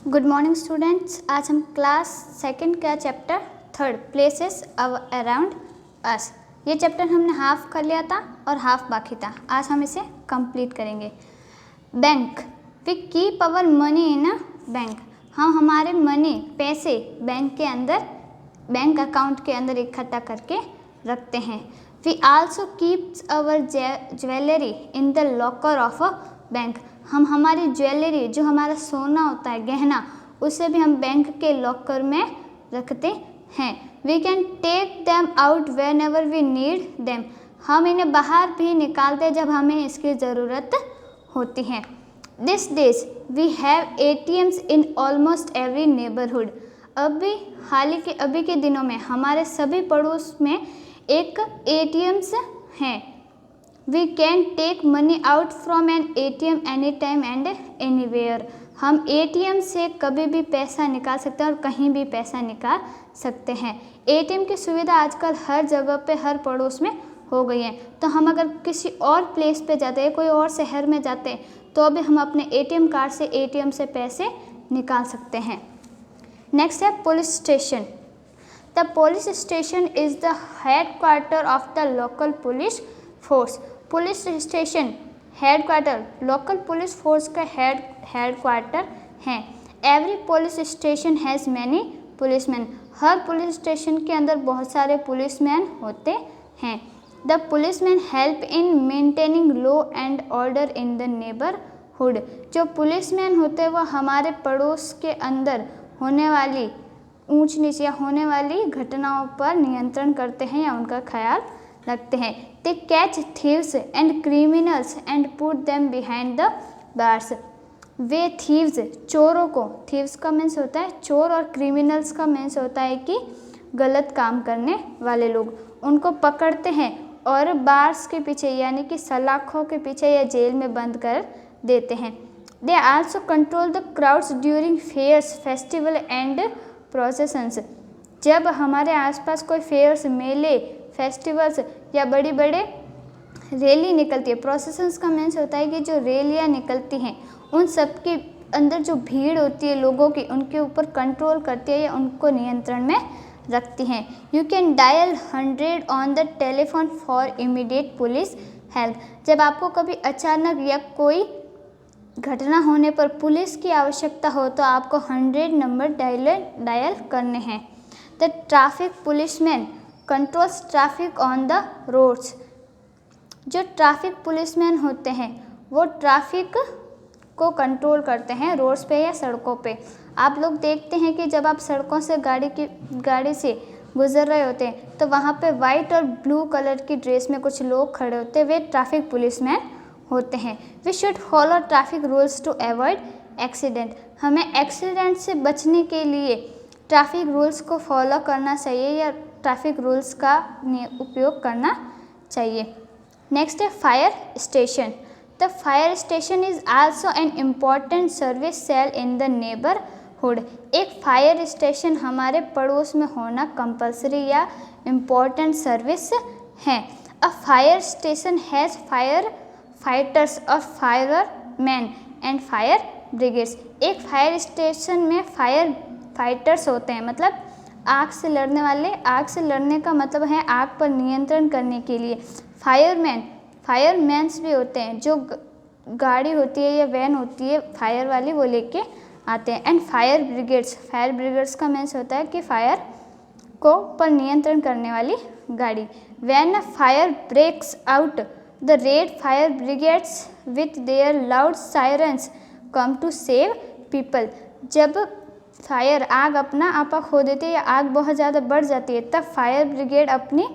Good morning students. आज हम class second का chapter third places around us, ये चैप्टर हमने हाफ कर लिया था और हाफ बाकी था। आज हम इसे कंप्लीट करेंगे। Bank, we keep our money in a bank. हम हमारे मनी पैसे बैंक के अंदर, बैंक अकाउंट के अंदर इकट्ठा करके रखते हैं। We also keeps our jewellery in the locker of a bank. हम हमारी ज्वेलरी, जो हमारा सोना होता है, गहना, उसे भी हम बैंक के लॉकर में रखते हैं। We can take them out whenever we need them. हम इन्हें बाहर भी निकालते हैं जब हमें इसकी ज़रूरत होती है। This days we have ATMs in almost every neighbourhood. अभी के दिनों में हमारे सभी पड़ोस में एक ATMs हैं। We can take money out from an ATM anytime and anywhere. हम ATM से कभी भी पैसा निकाल सकते हैं और कहीं भी पैसा निकाल सकते हैं। ATM की सुविधा आजकल हर जगह पे, हर पड़ोस में हो गई है। तो हम अगर किसी और प्लेस पे जाते हैं, कोई और शहर में जाते हैं, तो भी हम अपने ATM कार्ड से ATM से पैसे निकाल सकते हैं। नेक्स्ट है police station. The police station is the headquarter of the local police force. Police station headquarter local police force का हेडक्वार्टर है। Every police station has many policeman. Her police station के अंदर बहुत सारे पुलिसमैन होते हैं। The policeman help in maintaining law and order in the neighbourhood. जो policeman होते हैं वो हमारे पड़ोस के अंदर होने वाली ऊंच नीच या होने वाली घटनाओं पर नियंत्रण करते हैं या उनका ख्याल रखते हैं। They catch thieves and criminals and put them behind the bars. वे थीव्स, चोरों को, थीव्स का मीन्स होता है चोर और क्रिमिनल्स का मीन्स होता है कि गलत काम करने वाले लोग, उनको पकड़ते हैं और बार्स के पीछे यानी कि सलाखों के पीछे या जेल में बंद कर देते हैं। They also control the crowds during fairs, festival and processions. जब हमारे आसपास कोई फेयर्स, मेले, फेस्टिवल्स या बड़ी बड़े रैली निकलती है, प्रोसेशंस का मीन्स होता है कि जो रैलियाँ निकलती हैं, उन सब के अंदर जो भीड़ होती है लोगों की, उनके ऊपर कंट्रोल करती है या उनको नियंत्रण में रखती हैं। You can dial 100 on the telephone for immediate police help. जब आपको कभी अचानक या कोई घटना होने पर पुलिस की आवश्यकता हो तो आपको 100 नंबर डायल करने हैं। The traffic policeman controls traffic on the roads. जो ट्रैफिक पुलिसमैन होते हैं वो ट्रैफिक को कंट्रोल करते हैं रोड्स पे या सड़कों पे। आप लोग देखते हैं कि जब आप सड़कों से गाड़ी से गुजर रहे होते हैं तो वहाँ पे वाइट और ब्लू कलर की ड्रेस में कुछ लोग खड़े होते हैं, वे ट्रैफिक पुलिसमैन होते हैं। We should follow traffic rules to avoid accident. हमें एक्सीडेंट से बचने के लिए ट्रैफिक रूल्स को फॉलो करना चाहिए या ट्रैफिक रूल्स का उपयोग करना चाहिए। नेक्स्ट है fire station. The fire station is also an important service cell in the neighbourhood. एक फायर स्टेशन हमारे पड़ोस में होना कंपलसरी या इम्पॉर्टेंट सर्विस है। A fire station has firefighters और फायरमैन एंड फायर ब्रिगेड्स। एक फायर स्टेशन में फायर फाइटर्स होते हैं, मतलब आग से लड़ने वाले। आग से लड़ने का मतलब है आग पर नियंत्रण करने के लिए। फायरमैन्स भी होते हैं, जो गाड़ी होती है या वैन होती है फायर वाली, वो लेके आते हैं। एंड फायर ब्रिगेड्स का मीन्स होता है कि फायर को पर नियंत्रण करने वाली गाड़ी। When a fire breaks out the red fire brigades with their loud sirens come to save people. जब फायर आग अपना आपा खो देती है या आग बहुत ज़्यादा बढ़ जाती है तब फायर ब्रिगेड अपनी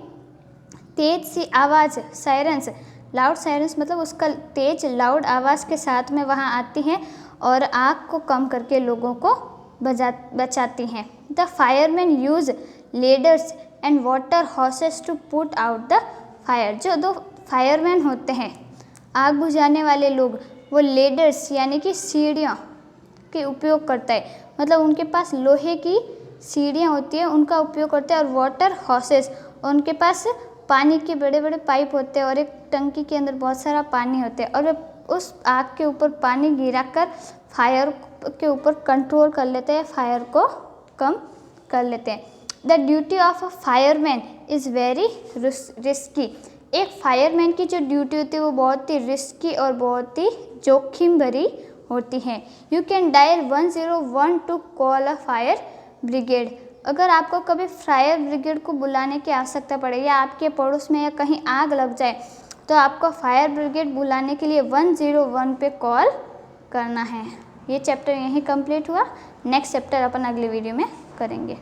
तेज़ सी आवाज़, सायरन्स, लाउड सायरन्स मतलब उसका तेज लाउड आवाज़ के साथ में वहाँ आती हैं और आग को कम करके लोगों को बचाती हैं। The fireman use ladders and water hoses to put out the fire. जो दो फायरमैन होते हैं, आग बुझाने वाले लोग, वो लेडर्स यानी कि सीढ़ियों के उपयोग करता है, मतलब उनके पास लोहे की सीढ़ियाँ होती हैं, उनका उपयोग करते हैं। और वाटर हॉसेस, उनके पास पानी के बड़े बड़े पाइप होते हैं और एक टंकी के अंदर बहुत सारा पानी होता है और वे उस आग के ऊपर पानी गिरा कर फायर के ऊपर कंट्रोल कर लेते हैं, फायर को कम कर लेते हैं। The duty of a fireman is very risky. एक फायरमैन की जो ड्यूटी होती है वो बहुत ही रिस्की और बहुत ही जोखिम भरी होती है। You can dial 101 to call a fire brigade. अगर आपको कभी फायर ब्रिगेड को बुलाने की आवश्यकता पड़े या आपके पड़ोस में या कहीं आग लग जाए तो आपको फायर ब्रिगेड बुलाने के लिए 101 पे कॉल करना है। ये चैप्टर यहीं कंप्लीट हुआ। नेक्स्ट चैप्टर अपन अगले वीडियो में करेंगे।